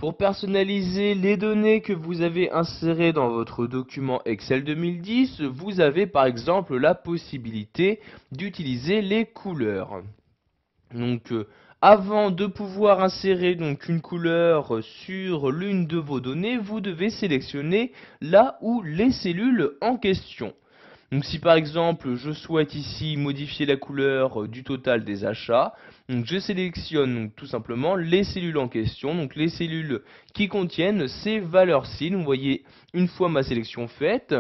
Pour personnaliser les données que vous avez insérées dans votre document Excel 2010, vous avez par exemple la possibilité d'utiliser les couleurs. Donc, avant de pouvoir insérer donc une couleur sur l'une de vos données, vous devez sélectionner là où les cellules en question. Donc si par exemple je souhaite ici modifier la couleur du total des achats, donc je sélectionne donc tout simplement les cellules en question, donc les cellules qui contiennent ces valeurs-ci. Vous voyez, une fois ma sélection faite,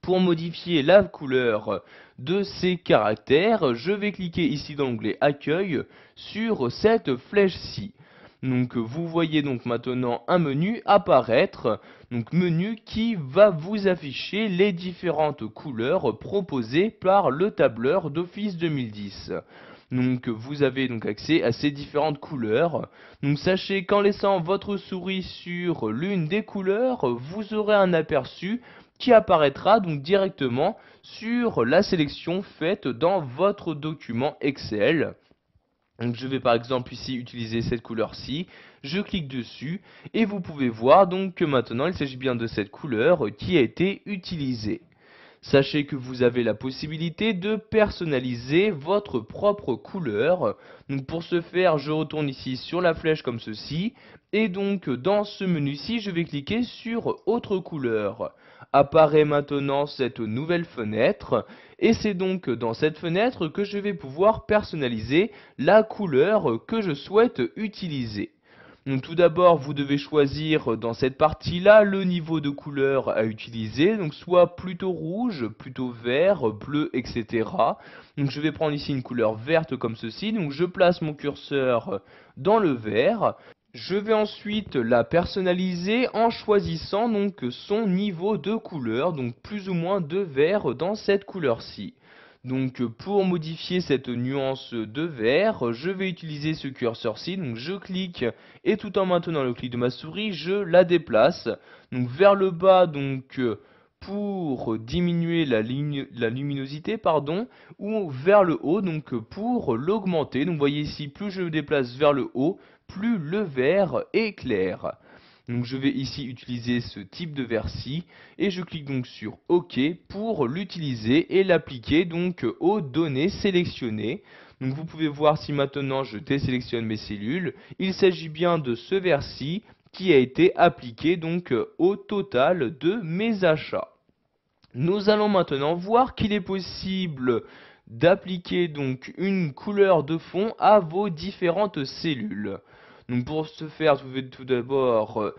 pour modifier la couleur de ces caractères, je vais cliquer ici dans l'onglet Accueil sur cette flèche-ci. Donc vous voyez donc maintenant un menu apparaître, donc menu qui va vous afficher les différentes couleurs proposées par le tableur d'Office 2010. Donc vous avez donc accès à ces différentes couleurs. Donc sachez qu'en laissant votre souris sur l'une des couleurs, vous aurez un aperçu qui apparaîtra donc directement sur la sélection faite dans votre document Excel. Donc je vais par exemple ici utiliser cette couleur-ci, je clique dessus et vous pouvez voir donc que maintenant il s'agit bien de cette couleur qui a été utilisée. Sachez que vous avez la possibilité de personnaliser votre propre couleur. Donc pour ce faire, je retourne ici sur la flèche comme ceci. Et donc dans ce menu-ci, je vais cliquer sur Autre couleur. Apparaît maintenant cette nouvelle fenêtre. Et c'est donc dans cette fenêtre que je vais pouvoir personnaliser la couleur que je souhaite utiliser. Donc tout d'abord, vous devez choisir dans cette partie-là le niveau de couleur à utiliser, donc soit plutôt rouge, plutôt vert, bleu, etc. Donc je vais prendre ici une couleur verte comme ceci, donc je place mon curseur dans le vert. Je vais ensuite la personnaliser en choisissant donc son niveau de couleur, donc plus ou moins de vert dans cette couleur-ci. Donc pour modifier cette nuance de vert, je vais utiliser ce curseur-ci, donc je clique et tout en maintenant le clic de ma souris, je la déplace donc vers le bas donc pour diminuer la luminosité ou vers le haut donc pour l'augmenter. Donc vous voyez ici, plus je me déplace vers le haut, plus le vert est clair. Donc je vais ici utiliser ce type de vert-ci et je clique donc sur OK pour l'utiliser et l'appliquer donc aux données sélectionnées. Donc vous pouvez voir si maintenant je désélectionne mes cellules, il s'agit bien de ce vert-ci qui a été appliqué donc au total de mes achats. Nous allons maintenant voir qu'il est possible d'appliquer donc une couleur de fond à vos différentes cellules. Donc pour ce faire, vous devez tout d'abord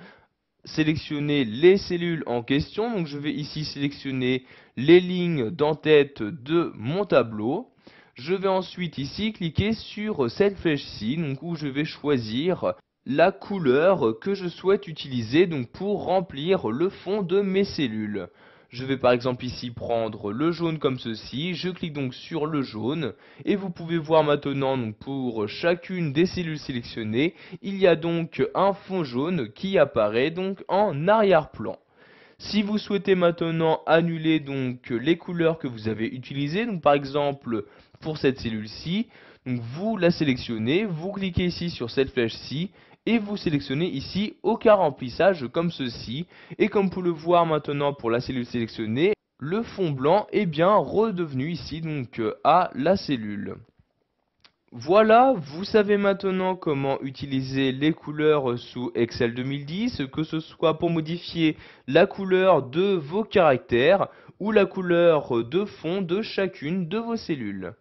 sélectionner les cellules en question. Donc je vais ici sélectionner les lignes d'en-tête de mon tableau. Je vais ensuite ici cliquer sur cette flèche-ci, donc où je vais choisir la couleur que je souhaite utiliser donc pour remplir le fond de mes cellules. Je vais par exemple ici prendre le jaune comme ceci, je clique donc sur le jaune et vous pouvez voir maintenant donc pour chacune des cellules sélectionnées, il y a donc un fond jaune qui apparaît donc en arrière-plan. Si vous souhaitez maintenant annuler donc les couleurs que vous avez utilisées, donc par exemple pour cette cellule-ci, donc vous la sélectionnez, vous cliquez ici sur cette flèche-ci et vous sélectionnez ici aucun remplissage comme ceci. Et comme vous pouvez le voir maintenant pour la cellule sélectionnée, le fond blanc est bien redevenu ici donc à la cellule. Voilà, vous savez maintenant comment utiliser les couleurs sous Excel 2010, que ce soit pour modifier la couleur de vos caractères ou la couleur de fond de chacune de vos cellules.